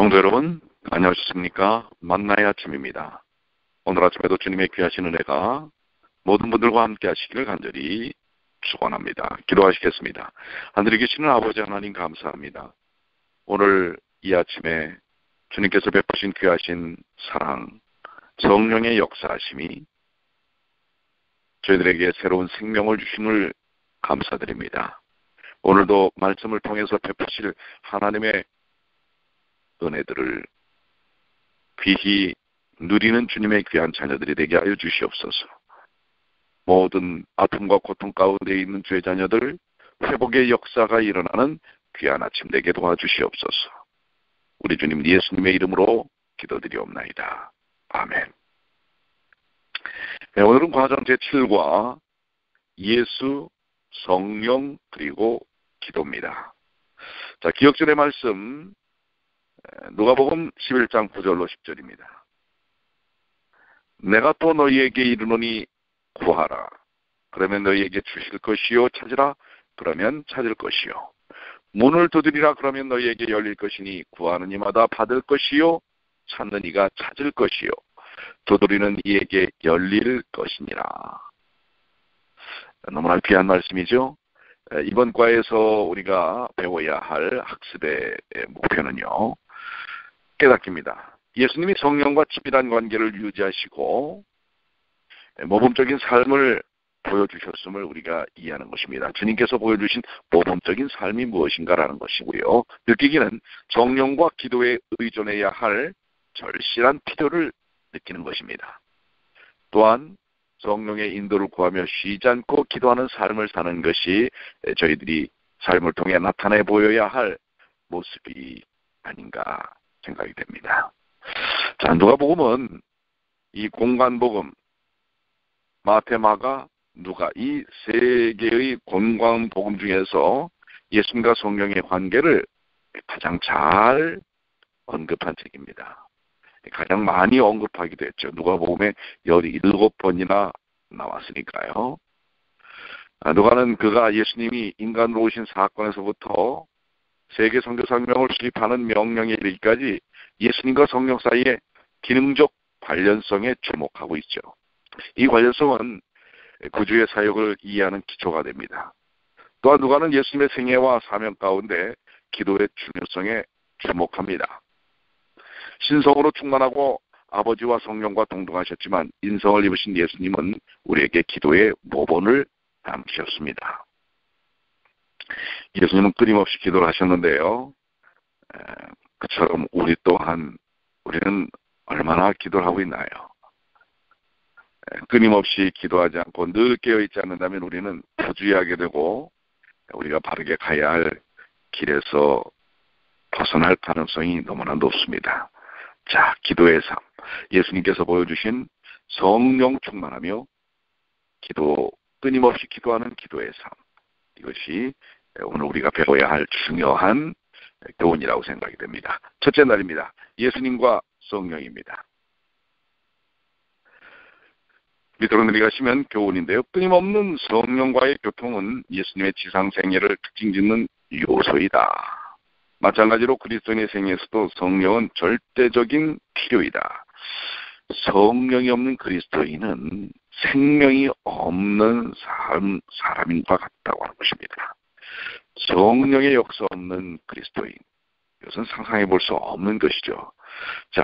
성도 여러분, 안녕하셨습니까? 만나의 아침입니다. 오늘 아침에도 주님의 귀하신 은혜가 모든 분들과 함께 하시기를 간절히 축원합니다. 기도하시겠습니다. 하늘에 계시는 아버지 하나님 감사합니다. 오늘 이 아침에 주님께서 베푸신 귀하신 사랑, 성령의 역사하심이 저희들에게 새로운 생명을 주심을 감사드립니다. 오늘도 말씀을 통해서 베푸실 하나님의 은혜들을 귀히 누리는 주님의 귀한 자녀들이 되게 하여 주시옵소서. 모든 아픔과 고통 가운데 있는 주의 자녀들 회복의 역사가 일어나는 귀한 아침 되게 도와주시옵소서. 우리 주님 예수님의 이름으로 기도드리옵나이다. 아멘. 네, 오늘은 과정 제7과 예수, 성령, 그리고 기도입니다. 자, 기억전의 말씀 누가복음 11장 9절로 10절입니다. 내가 또 너희에게 이르노니 구하라. 그러면 너희에게 주실 것이요. 찾으라. 그러면 찾을 것이요. 문을 두드리라. 그러면 너희에게 열릴 것이니 구하는 이마다 받을 것이요. 찾는 이가 찾을 것이요. 두드리는 이에게 열릴 것이니라. 너무나 귀한 말씀이죠. 이번 과에서 우리가 배워야 할 학습의 목표는요, 깨닫기입니다. 예수님이 성령과 친밀한 관계를 유지하시고 모범적인 삶을 보여주셨음을 우리가 이해하는 것입니다. 주님께서 보여주신 모범적인 삶이 무엇인가라는 것이고요. 느끼기는 성령과 기도에 의존해야 할 절실한 필요를 느끼는 것입니다. 또한 성령의 인도를 구하며 쉬지 않고 기도하는 삶을 사는 것이 저희들이 삶을 통해 나타내 보여야 할 모습이 아닌가 생각이 됩니다. 자, 누가복음은 이 공관복음, 마태, 마가, 누가 이 세 개의 공관복음 중에서 예수님과 성령의 관계를 가장 잘 언급한 책입니다. 가장 많이 언급하기도 했죠. 누가복음에 17번이나 나왔으니까요. 누가는 그가 예수님이 인간으로 오신 사건에서부터 세계 선교사명을 수립하는 명령에 이르기까지 예수님과 성령 사이의 기능적 관련성에 주목하고 있죠. 이 관련성은 구주의 사역을 이해하는 기초가 됩니다. 또한 누가는 예수님의 생애와 사명 가운데 기도의 중요성에 주목합니다. 신성으로 충만하고 아버지와 성령과 동등하셨지만 인성을 입으신 예수님은 우리에게 기도의 모본을 남기셨습니다. 예수님은 끊임없이 기도를 하셨는데요. 그처럼 우리 또한 우리는 얼마나 기도를 하고 있나요? 끊임없이 기도하지 않고 늘 깨어있지 않는다면 우리는 부주의하게 되고 우리가 바르게 가야 할 길에서 벗어날 가능성이 너무나 높습니다. 자, 기도의 삶. 예수님께서 보여주신 성령 충만하며 끊임없이 기도하는 기도의 삶. 이것이 오늘 우리가 배워야 할 중요한 교훈이라고 생각이 됩니다. 첫째 날입니다. 예수님과 성령입니다. 밑으로 내려가시면 교훈인데요. 끊임없는 성령과의 교통은 예수님의 지상 생애를 특징짓는 요소이다. 마찬가지로 그리스도인의 생애에서도 성령은 절대적인 필요이다. 성령이 없는 그리스도인은 생명이 없는 사람인과 같다고 하는 것입니다. 성령의 역사 없는 그리스도인, 이것은 상상해 볼 수 없는 것이죠. 자,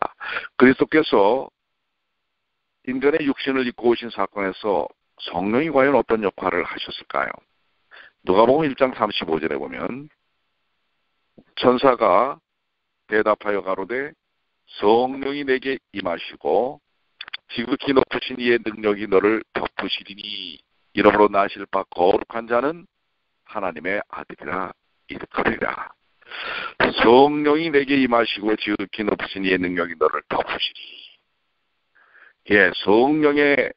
그리스도께서 인간의 육신을 입고 오신 사건에서 성령이 과연 어떤 역할을 하셨을까요? 누가복음 1장 35절에 보면 천사가 대답하여 가로되 성령이 내게 임하시고 지극히 높으신 이의 능력이 너를 덮으시리니 이러므로 나실 바 거룩한 자는 하나님의 아들이라 일컬으리라. 성령이 내게 임하시고 지극히 높으신 이의 능력이 너를 덮으시리. 예, 성령의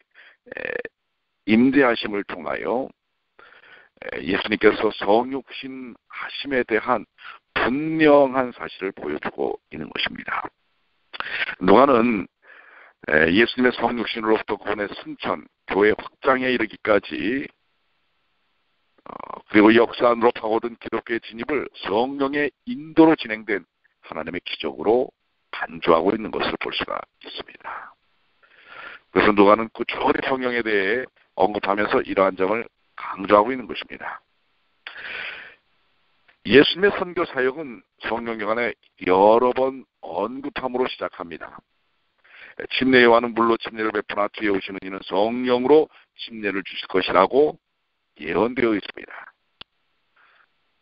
임대하심을 통하여 예수님께서 성육신 하심에 대한 분명한 사실을 보여주고 있는 것입니다. 누가는 예수님의 성육신으로부터 구원의 승천, 교회 확장에 이르기까지 그리고 역사 안으로 파고든 기독교의 진입을 성령의 인도로 진행된 하나님의 기적으로 반주하고 있는 것을 볼 수가 있습니다. 그래서 누가는 꾸준히 성령에 대해 언급하면서 이러한 점을 강조하고 있는 것입니다. 예수님의 선교 사역은 성경에 여러 번 언급함으로 시작합니다. 침례 요한은 물로 침례를 베푸나 뒤에 오시는 이는 성령으로 침례를 주실 것이라고 예언되어 있습니다.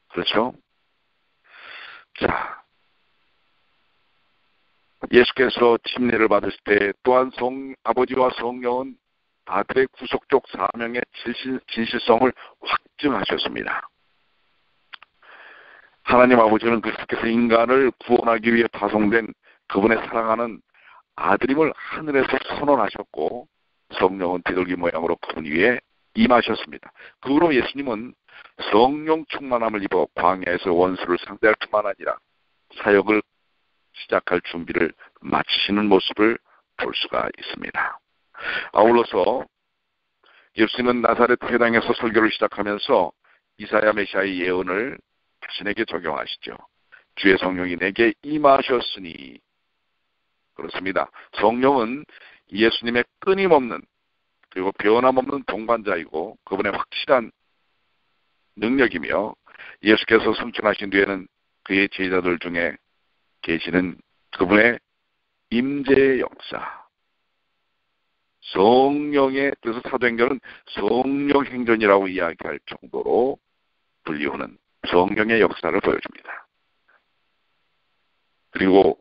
그렇죠? 자, 예수께서 침례를 받으실 때 또한 아버지와 성령은 아들의 구속적 사명의 진실성을 확증하셨습니다. 하나님 아버지는 그리스도께서 인간을 구원하기 위해 파송된 그분의 사랑하는 아들임을 하늘에서 선언하셨고 성령은 비둘기 모양으로 그분 위에 임하셨습니다. 그 후로 예수님은 성령 충만함을 입어 광야에서 원수를 상대할 뿐만 아니라 사역을 시작할 준비를 마치시는 모습을 볼 수가 있습니다. 아울러서 예수님은 나사렛 회당에서 설교를 시작하면서 이사야 메시아의 예언을 자신에게 적용하시죠. 주의 성령이 내게 임하셨으니. 그렇습니다. 성령은 예수님의 끊임없는 그리고 변함없는 동반자이고 그분의 확실한 능력이며 예수께서 승천하신 뒤에는 그의 제자들 중에 계시는 그분의 임재의 역사, 성령의, 그래서 사도행전은 성령 행전이라고 이야기할 정도로 불리우는 성령의 역사를 보여줍니다. 그리고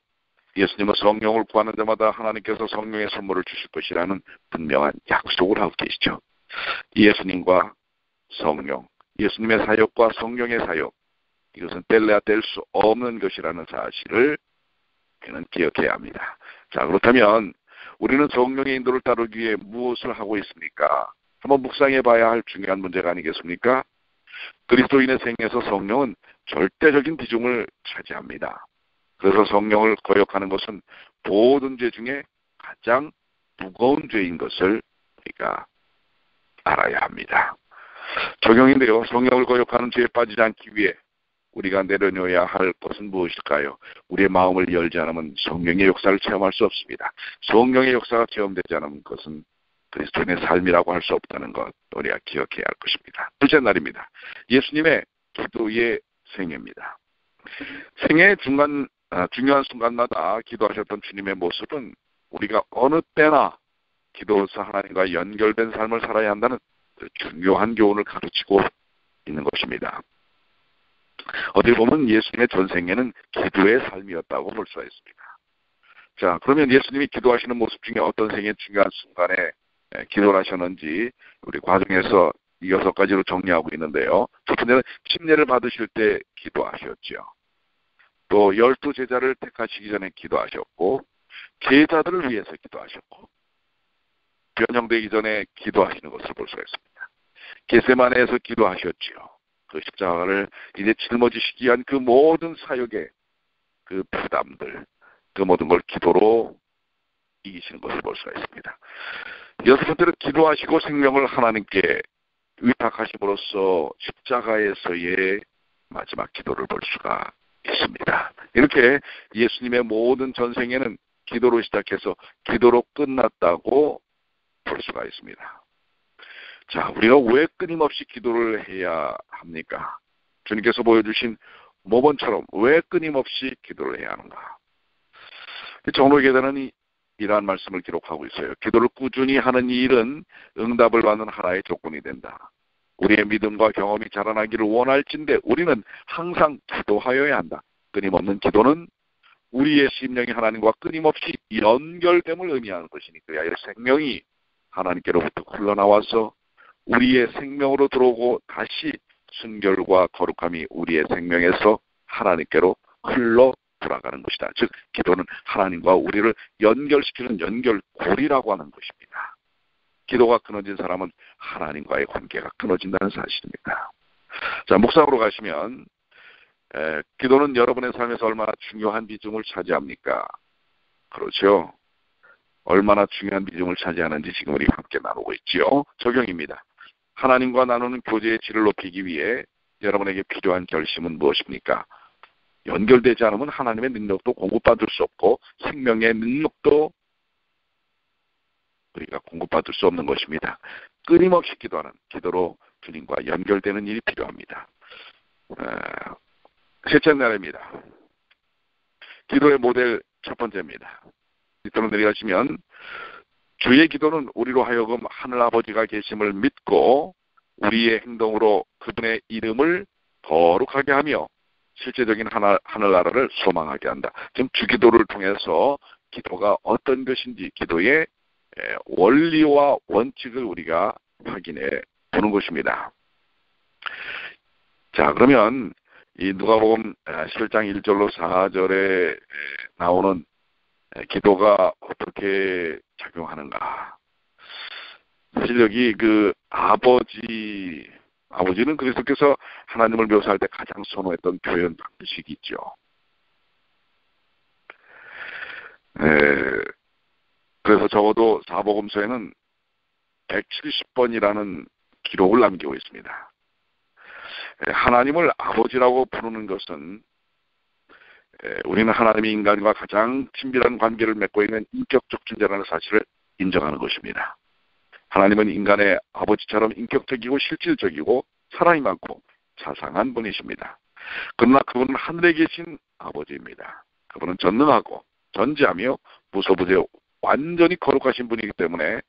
예수님은 성령을 구하는 데마다 하나님께서 성령의 선물을 주실 것이라는 분명한 약속을 하고 계시죠. 예수님과 성령, 예수님의 사역과 성령의 사역, 이것은 뗄래야 뗄 수 없는 것이라는 사실을 우리는 기억해야 합니다. 자, 그렇다면 우리는 성령의 인도를 따르기 위해 무엇을 하고 있습니까? 한번 묵상해 봐야 할 중요한 문제가 아니겠습니까? 그리스도인의 생애에서 성령은 절대적인 비중을 차지합니다. 그래서 성령을 거역하는 것은 모든 죄 중에 가장 무거운 죄인 것을 우리가 알아야 합니다. 적용인데요. 성령을 거역하는 죄에 빠지지 않기 위해 우리가 내려놓아야 할 것은 무엇일까요? 우리의 마음을 열지 않으면 성령의 역사를 체험할 수 없습니다. 성령의 역사가 체험되지 않은 것은 그리스도인의 삶이라고 할 수 없다는 것 우리가 기억해야 할 것입니다. 둘째 날입니다. 예수님의 기도의 생애입니다. 생애의 중요한 순간마다 기도하셨던 주님의 모습은 우리가 어느 때나 기도로서 하나님과 연결된 삶을 살아야 한다는 중요한 교훈을 가르치고 있는 것입니다. 어디 보면 예수님의 전생에는 기도의 삶이었다고 볼 수가 있습니다. 자, 그러면 예수님이 기도하시는 모습 중에 어떤 생애 중요한 순간에 기도를 하셨는지 우리 과정에서 6가지로 정리하고 있는데요. 첫 번째는 침례를 받으실 때 기도하셨죠. 또 12제자를 택하시기 전에 기도하셨고 제자들을 위해서 기도하셨고 변형되기 전에 기도하시는 것을 볼 수가 있습니다. 겟세마네에서 기도하셨지요. 그 십자가를 이제 짊어지시기 위한 그 모든 사역의 그 부담들, 그 모든 걸 기도로 이기시는 것을 볼 수가 있습니다. 6번째로 기도하시고 생명을 하나님께 위탁하심으로써 십자가에서의 마지막 기도를 볼 수가 있습니다. 이렇게 예수님의 모든 전생에는 기도로 시작해서 기도로 끝났다고 볼 수가 있습니다. 자, 우리가 왜 끊임없이 기도를 해야 합니까? 주님께서 보여주신 모범처럼 왜 끊임없이 기도를 해야 하는가? 정로계단은 이러한 말씀을 기록하고 있어요. 기도를 꾸준히 하는 이 일은 응답을 받는 하나의 조건이 된다. 우리의 믿음과 경험이 자라나기를 원할진대 우리는 항상 기도하여야 한다. 끊임없는 기도는 우리의 심령이 하나님과 끊임없이 연결됨을 의미하는 것이니 그야 생명이 하나님께로부터 흘러나와서 우리의 생명으로 들어오고 다시 순결과 거룩함이 우리의 생명에서 하나님께로 흘러 돌아가는 것이다. 즉 기도는 하나님과 우리를 연결시키는 연결고리라고 하는 것입니다. 기도가 끊어진 사람은 하나님과의 관계가 끊어진다는 사실입니다. 자, 묵상으로 가시면 기도는 여러분의 삶에서 얼마나 중요한 비중을 차지합니까? 그렇죠. 얼마나 중요한 비중을 차지하는지 지금 우리 함께 나누고 있지요. 적용입니다. 하나님과 나누는 교제의 질을 높이기 위해 여러분에게 필요한 결심은 무엇입니까? 연결되지 않으면 하나님의 능력도 공급받을 수 없고 생명의 능력도 우리가 공급받을 수 없는 것입니다. 끊임없이 기도하는 기도로 주님과 연결되는 일이 필요합니다. 셋째 날입니다. 기도의 모델 첫 번째입니다. 밑으로 내려가시면 주의 기도는 우리로 하여금 하늘 아버지가 계심을 믿고 우리의 행동으로 그분의 이름을 거룩하게 하며 실제적인 하늘나라를 소망하게 한다. 지금 주기도를 통해서 기도가 어떤 것인지 기도의 원리와 원칙을 우리가 확인해 보는 것입니다. 자, 그러면 이 누가복음 11장 1절로 4절에 나오는 기도가 어떻게 작용하는가? 사실 여기 그 아버지는 그리스도께서 하나님을 묘사할 때 가장 선호했던 표현 방식이 있죠. 그래서 적어도 사복음서에는 170번이라는 기록을 남기고 있습니다. 하나님을 아버지라고 부르는 것은 우리는 하나님이 인간과 가장 친밀한 관계를 맺고 있는 인격적 존재라는 사실을 인정하는 것입니다. 하나님은 인간의 아버지처럼 인격적이고 실질적이고 사랑이 많고 자상한 분이십니다. 그러나 그분은 하늘에 계신 아버지입니다. 그분은 전능하고 전지하며 무소부재 완전히 거룩하신 분이기 때문에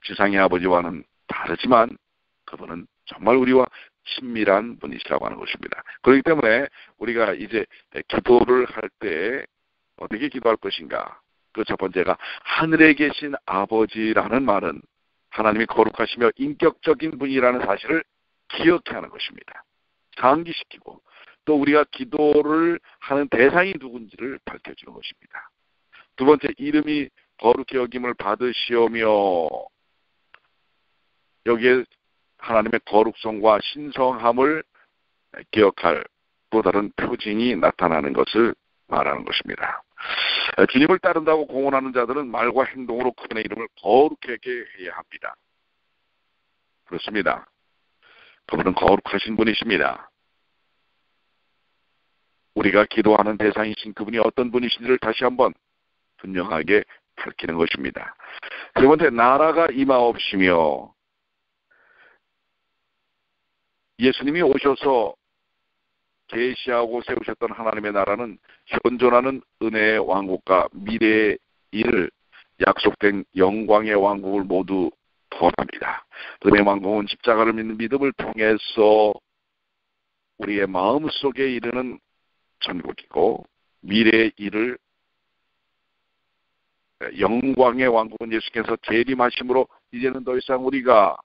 지상의 아버지와는 다르지만 그분은 정말 우리와 친밀한 분이시라고 하는 것입니다. 그렇기 때문에 우리가 이제 기도를 할 때 어떻게 기도할 것인가? 그 첫 번째가 하늘에 계신 아버지라는 말은 하나님이 거룩하시며 인격적인 분이라는 사실을 기억해야 하는 것입니다. 상기시키고 또 우리가 기도를 하는 대상이 누군지를 밝혀주는 것입니다. 두 번째, 이름이 거룩히 여김을 받으시오며 여기에 하나님의 거룩성과 신성함을 기억할 또 다른 표징이 나타나는 것을 말하는 것입니다. 주님을 따른다고 공언하는 자들은 말과 행동으로 그분의 이름을 거룩하게 해야 합니다. 그렇습니다. 그분은 거룩하신 분이십니다. 우리가 기도하는 대상이신 그분이 어떤 분이신지를 다시 한번 분명하게 밝히는 것입니다. 세 번째, 나라가 임하옵시며 예수님이 오셔서 계시하고 세우셨던 하나님의 나라는 현존하는 은혜의 왕국과 미래의 일을 약속된 영광의 왕국을 모두 포함합니다. 은혜의 왕국은 십자가를 믿는 믿음을 통해서 우리의 마음속에 이르는 천국이고 미래의 일을 영광의 왕국은 예수께서 재림하심으로 이제는 더 이상 우리가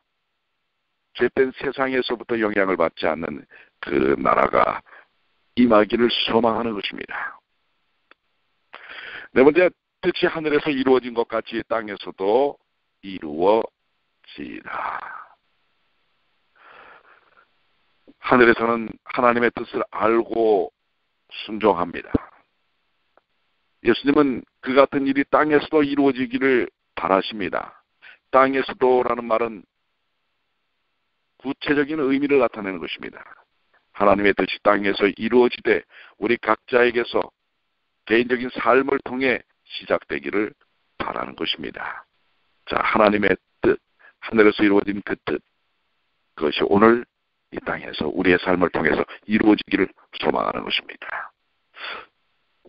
죄된 세상에서부터 영향을 받지 않는 그 나라가 임하기를 소망하는 것입니다. 네 번째, 뜻이 하늘에서 이루어진 것 같이 땅에서도 이루어지라. 하늘에서는 하나님의 뜻을 알고 순종합니다. 예수님은 그 같은 일이 땅에서도 이루어지기를 바라십니다. 땅에서도라는 말은 구체적인 의미를 나타내는 것입니다. 하나님의 뜻이 땅에서 이루어지되 우리 각자에게서 개인적인 삶을 통해 시작되기를 바라는 것입니다. 자, 하나님의 뜻, 하늘에서 이루어진 그 뜻, 그것이 오늘 이 땅에서 우리의 삶을 통해서 이루어지기를 소망하는 것입니다.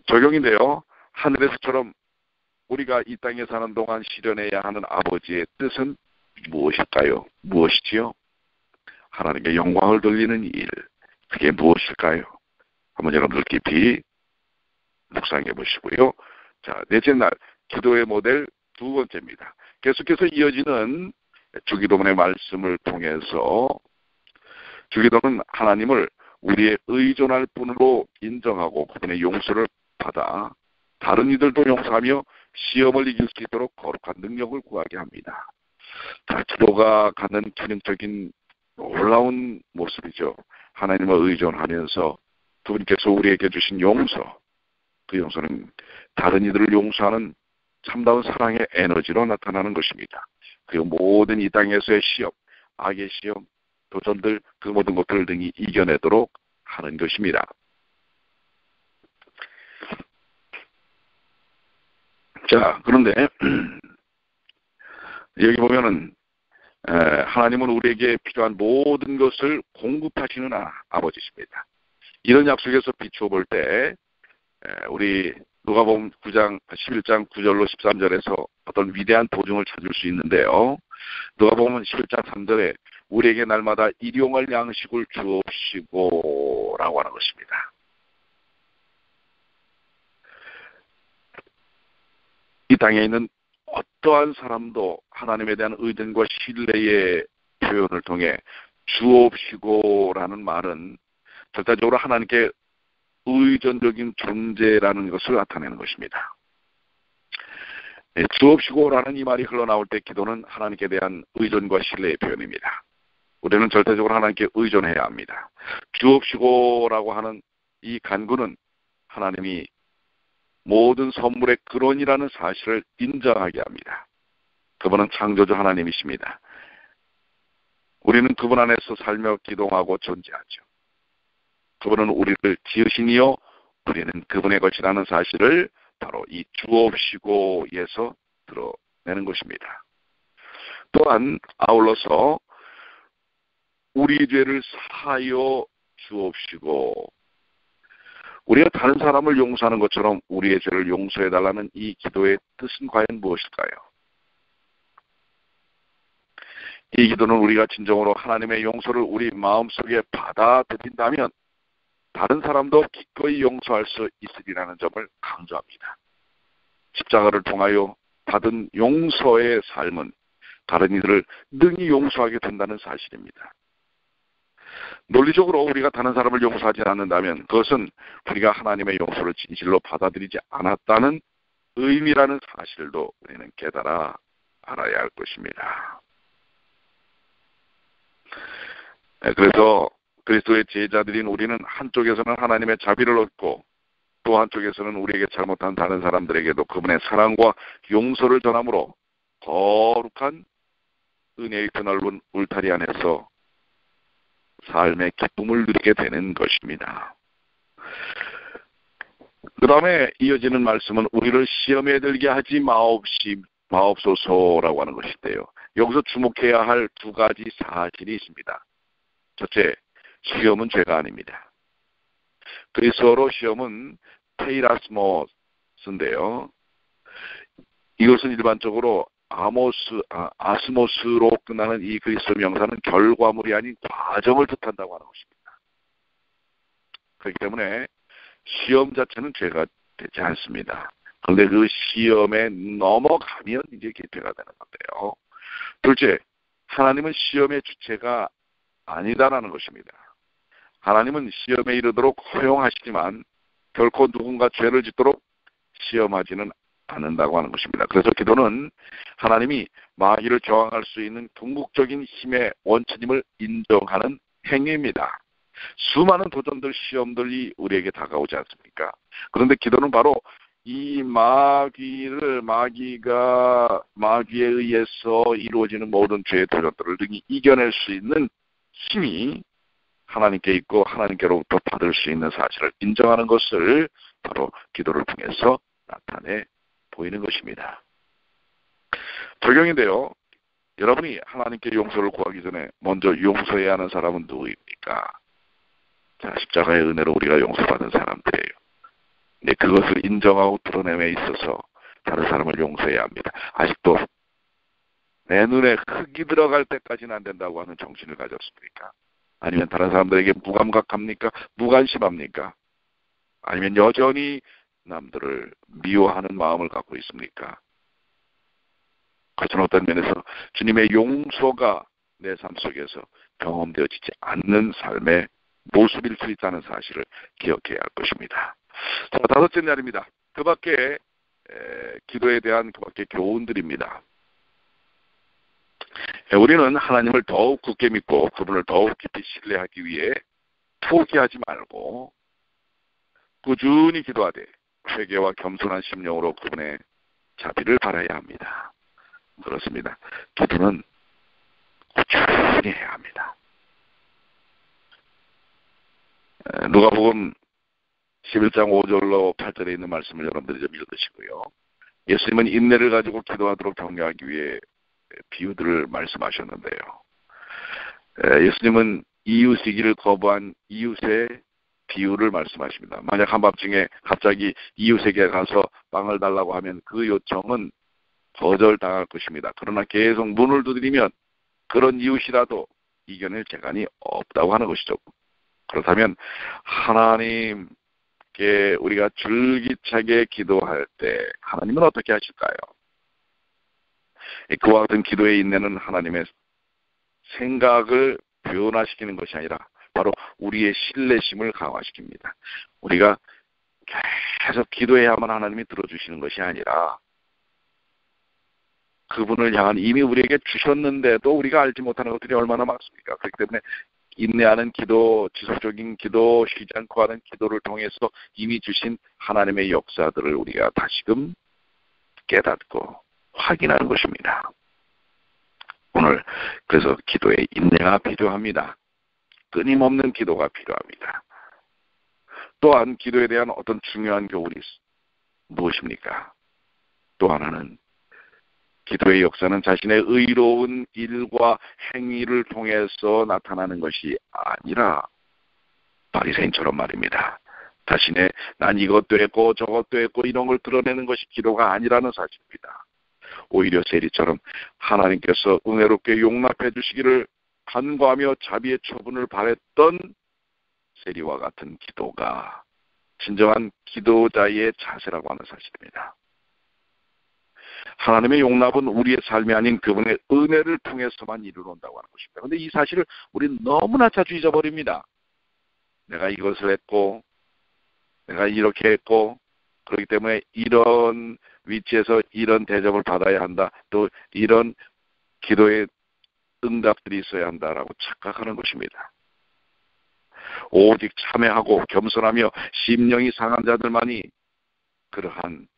적용인데요. 하늘에서처럼 우리가 이 땅에 사는 동안 실현해야 하는 아버지의 뜻은 무엇일까요? 무엇이지요? 하나님께 영광을 돌리는 일, 그게 무엇일까요? 한번 여러분들 깊이 묵상해 보시고요. 자, 넷째 날 기도의 모델 두 번째입니다. 계속해서 이어지는 주기도문의 말씀을 통해서 주기도는 하나님을 우리의 의존할 분으로 인정하고 그분의 용서를 받아 다른 이들도 용서하며 시험을 이길 수 있도록 거룩한 능력을 구하게 합니다. 자, 기도가 갖는 기능적인 놀라운 모습이죠. 하나님을 의존하면서 그분께서 우리에게 주신 용서, 그 용서는 다른 이들을 용서하는 참다운 사랑의 에너지로 나타나는 것입니다. 그 모든 이 땅에서의 시험, 악의 시험, 도전들, 그 모든 것들을 등이 이겨내도록 하는 것입니다. 자, 그런데 여기 보면은 하나님은 우리에게 필요한 모든 것을 공급하시는 아버지십니다. 이런 약속에서 비추어 볼 때 우리 누가복음 9장 11장 9절로 13절에서 어떤 위대한 도중을 찾을 수 있는데요. 누가복음 11장 3절에 우리에게 날마다 일용할 양식을 주옵시고 라고 하는 것입니다. 이 땅에 있는 어떠한 사람도 하나님에 대한 의존과 신뢰의 표현을 통해 주옵시고라는 말은 절대적으로 하나님께 의존적인 존재라는 것을 나타내는 것입니다. 주옵시고라는 이 말이 흘러나올 때 기도는 하나님께 대한 의존과 신뢰의 표현입니다. 우리는 절대적으로 하나님께 의존해야 합니다. 주옵시고라고 하는 이 간구는 하나님이 모든 선물의 근원이라는 사실을 인정하게 합니다. 그분은 창조주 하나님이십니다. 우리는 그분 안에서 살며 기동하고 존재하죠. 그분은 우리를 지으시니요 우리는 그분의 것이라는 사실을 바로 이 주옵시고에서 드러내는 것입니다. 또한 아울러서 우리 죄를 사하여 주옵시고, 우리가 다른 사람을 용서하는 것처럼 우리의 죄를 용서해달라는 이 기도의 뜻은 과연 무엇일까요? 이 기도는 우리가 진정으로 하나님의 용서를 우리 마음속에 받아들인다면 다른 사람도 기꺼이 용서할 수 있으리라는 점을 강조합니다. 십자가를 통하여 받은 용서의 삶은 다른 이들을 능히 용서하게 된다는 사실입니다. 논리적으로 우리가 다른 사람을 용서하지 않는다면 그것은 우리가 하나님의 용서를 진실로 받아들이지 않았다는 의미라는 사실도 우리는 깨달아 알아야 할 것입니다. 그래서 그리스도의 제자들인 우리는 한쪽에서는 하나님의 자비를 얻고 또 한쪽에서는 우리에게 잘못한 다른 사람들에게도 그분의 사랑과 용서를 전함으로 거룩한 은혜의 드넓은 울타리 안에서 삶의 기쁨을 누리게 되는 것입니다. 그 다음에 이어지는 말씀은 우리를 시험에 들게 하지 마옵소서라고 하는 것인데요. 여기서 주목해야 할 두 가지 사실이 있습니다. 첫째, 시험은 죄가 아닙니다. 그리스어로 시험은 테이라스모스인데요. 이것은 일반적으로 아스모스로 끝나는 이 그리스어 명사는 결과물이 아닌 과정을 뜻한다고 하는 것입니다. 그렇기 때문에 시험 자체는 죄가 되지 않습니다. 그런데 그 시험에 넘어가면 이제 죄가 되는 건데요. 둘째, 하나님은 시험의 주체가 아니다라는 것입니다. 하나님은 시험에 이르도록 허용하시지만 결코 누군가 죄를 짓도록 시험하지는 않는다고 하는 것입니다. 그래서 기도는 하나님이 마귀를 저항할 수 있는 궁극적인 힘의 원천임을 인정하는 행위입니다. 수많은 도전들, 시험들이 우리에게 다가오지 않습니까? 그런데 기도는 바로 이 마귀에 의해서 이루어지는 모든 죄의 도전들을 능히 이겨낼 수 있는 힘이 하나님께 있고 하나님께로부터 받을 수 있는 사실을 인정하는 것을 바로 기도를 통해서 나타내 보이는 것입니다. 적용인데요. 여러분이 하나님께 용서를 구하기 전에 먼저 용서해야 하는 사람은 누구입니까? 자, 십자가의 은혜로 우리가 용서받은 사람들이에요. 근데 그것을 인정하고 드러냄에 있어서 다른 사람을 용서해야 합니다. 아직도 내 눈에 흙이 들어갈 때까지는 안 된다고 하는 정신을 가졌습니까? 아니면 다른 사람들에게 무감각합니까? 무관심합니까? 아니면 여전히 남들을 미워하는 마음을 갖고 있습니까? 그것은 어떤 면에서 주님의 용서가 내 삶 속에서 경험되어지지 않는 삶의 모습일 수 있다는 사실을 기억해야 할 것입니다. 자, 다섯째 날입니다. 그 밖에 기도에 대한 그 밖에 교훈들입니다. 우리는 하나님을 더욱 굳게 믿고 그분을 더욱 깊이 신뢰하기 위해 포기하지 말고 꾸준히 기도하되 회개와 겸손한 심령으로 그분의 자비를 바라야 합니다. 그렇습니다. 기도는 꾸준히 해야 합니다. 누가복음 11장 5절로 8절에 있는 말씀을 여러분들이 좀 읽으시고요. 예수님은 인내를 가지고 기도하도록 격려하기 위해 비유들을 말씀하셨는데요. 예수님은 이웃이기를 거부한 이웃의 비유를 말씀하십니다. 만약 한밤중에 갑자기 이웃에게 가서 빵을 달라고 하면 그 요청은 거절당할 것입니다. 그러나 계속 문을 두드리면 그런 이웃이라도 이겨낼 재간이 없다고 하는 것이죠. 그렇다면 하나님께 우리가 줄기차게 기도할 때 하나님은 어떻게 하실까요? 그와 같은 기도의 인내는 하나님의 생각을 변화시키는 것이 아니라 바로 우리의 신뢰심을 강화시킵니다. 우리가 계속 기도해야만 하나님이 들어주시는 것이 아니라 그분을 향한 이미 우리에게 주셨는데도 우리가 알지 못하는 것들이 얼마나 많습니까? 그렇기 때문에 인내하는 기도, 지속적인 기도, 쉬지 않고 하는 기도를 통해서 이미 주신 하나님의 역사들을 우리가 다시금 깨닫고 확인하는 것입니다. 오늘 그래서 기도에 인내가 필요합니다. 끊임없는 기도가 필요합니다. 또한 기도에 대한 어떤 중요한 교훈이 무엇입니까? 또 하나는 기도의 역사는 자신의 의로운 일과 행위를 통해서 나타나는 것이 아니라 바리새인처럼 말입니다. 자신의 난 이것도 했고 저것도 했고 이런 걸 드러내는 것이 기도가 아니라는 사실입니다. 오히려 세리처럼 하나님께서 은혜롭게 용납해 주시기를 간구하며 자비의 처분을 바랬던 세리와 같은 기도가 진정한 기도자의 자세라고 하는 사실입니다. 하나님의 용납은 우리의 삶이 아닌 그분의 은혜를 통해서만 이루어온다고 하는 것입니다. 그런데 이 사실을 우리는 너무나 자주 잊어버립니다. 내가 이것을 했고 내가 이렇게 했고 그렇기 때문에 이런 위치에서 이런 대접을 받아야 한다. 또 이런 기도의 응답들이 있어야 한다라고 착각하는 것입니다. 오직 참회하고 겸손하며 심령이 상한 자들만이 그러한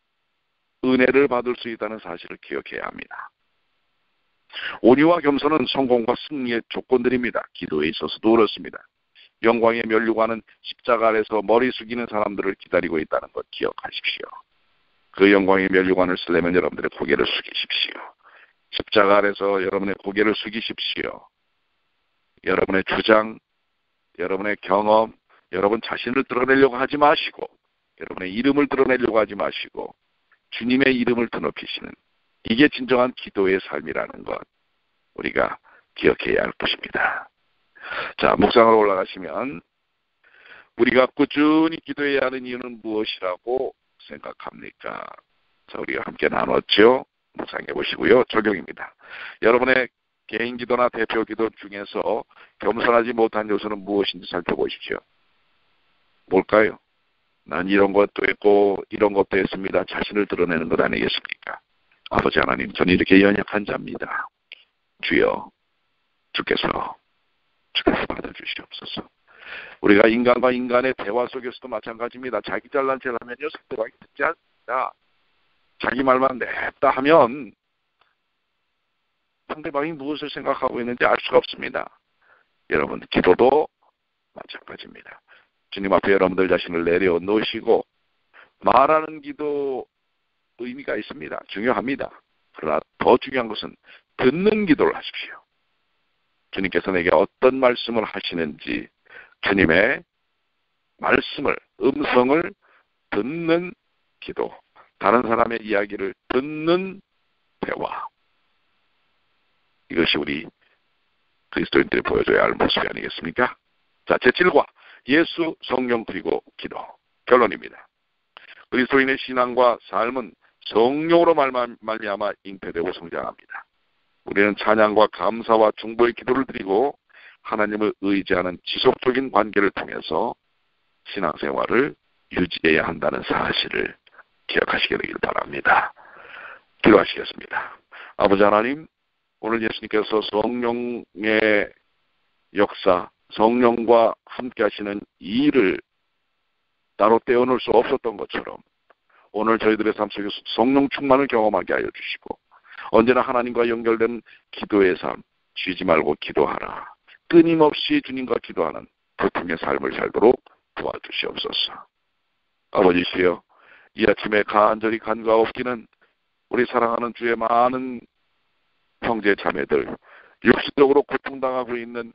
은혜를 받을 수 있다는 사실을 기억해야 합니다. 온유와 겸손은 성공과 승리의 조건들입니다. 기도에 있어서도 그렇습니다. 영광의 면류관은 십자가 아래서 머리 숙이는 사람들을 기다리고 있다는 것 기억하십시오. 그 영광의 면류관을 쓰려면 여러분들의 고개를 숙이십시오. 십자가 아래서 여러분의 고개를 숙이십시오. 여러분의 주장, 여러분의 경험, 여러분 자신을 드러내려고 하지 마시고 여러분의 이름을 드러내려고 하지 마시고 주님의 이름을 드높이시는 이게 진정한 기도의 삶이라는 것 우리가 기억해야 할 것입니다. 자, 묵상으로 올라가시면 우리가 꾸준히 기도해야 하는 이유는 무엇이라고 생각합니까? 자, 우리가 함께 나눴죠. 묵상해 보시고요. 적용입니다. 여러분의 개인 기도나 대표 기도 중에서 겸손하지 못한 요소는 무엇인지 살펴보십시오. 뭘까요? 난 이런 것도 했고 이런 것도 했습니다. 자신을 드러내는 것 아니겠습니까? 아버지 하나님, 저는 이렇게 연약한 자입니다. 주여, 주께서 받아주시옵소서. 우리가 인간과 인간의 대화 속에서도 마찬가지입니다. 자기 잘난 체를 하면요 상대방이 듣지 않습니다. 자기 말만 냈다 하면 상대방이 무엇을 생각하고 있는지 알 수가 없습니다. 여러분, 기도도 마찬가지입니다. 주님 앞에 여러분들 자신을 내려놓으시고 말하는 기도 의미가 있습니다. 중요합니다. 그러나 더 중요한 것은 듣는 기도를 하십시오. 주님께서 내게 어떤 말씀을 하시는지 주님의 말씀을, 음성을 듣는 기도, 다른 사람의 이야기를 듣는 대화, 이것이 우리 그리스도인들이 보여줘야 할 모습이 아니겠습니까? 자, 제7과 예수, 성령 그리고 기도. 결론입니다. 그리스도인의 신앙과 삶은 성령으로 말미암아 잉태되고 성장합니다. 우리는 찬양과 감사와 중보의 기도를 드리고 하나님을 의지하는 지속적인 관계를 통해서 신앙생활을 유지해야 한다는 사실을 기억하시게 되길 바랍니다. 기도하시겠습니다. 아버지 하나님, 오늘 예수님께서 성령의 역사, 성령과 함께 하시는 이 일을 따로 떼어놓을 수 없었던 것처럼 오늘 저희들의 삶 속에서 성령 충만을 경험하게 하여 주시고 언제나 하나님과 연결된 기도의 삶, 쉬지 말고 기도하라. 끊임없이 주님과 기도하는 보통의 삶을 살도록 도와주시옵소서. 아버지시여, 이 아침에 간절히 간구하옵기는 우리 사랑하는 주의 많은 형제 자매들, 육신적으로 고통당하고 있는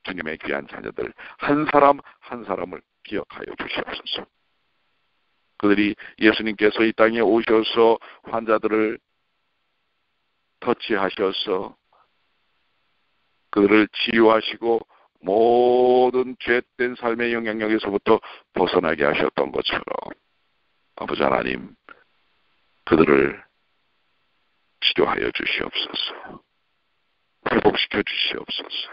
주님의 귀한 자녀들, 한 사람 한 사람을 기억하여 주시옵소서. 그들이 예수님께서 이 땅에 오셔서 환자들을 터치하셔서 그들을 치유하시고 모든 죄된 삶의 영향력에서부터 벗어나게 하셨던 것처럼 아버지 하나님, 그들을 치료하여 주시옵소서. 회복시켜 주시옵소서.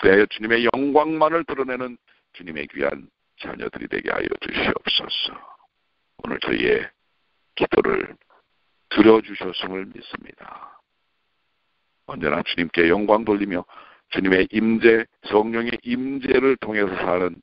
그래야 주님의 영광만을 드러내는 주님의 귀한 자녀들이 되게 하여 주시옵소서. 오늘 저희의 기도를 들어주셨음을 믿습니다. 언제나 주님께 영광 돌리며 주님의 임재, 성령의 임재를 통해서 사는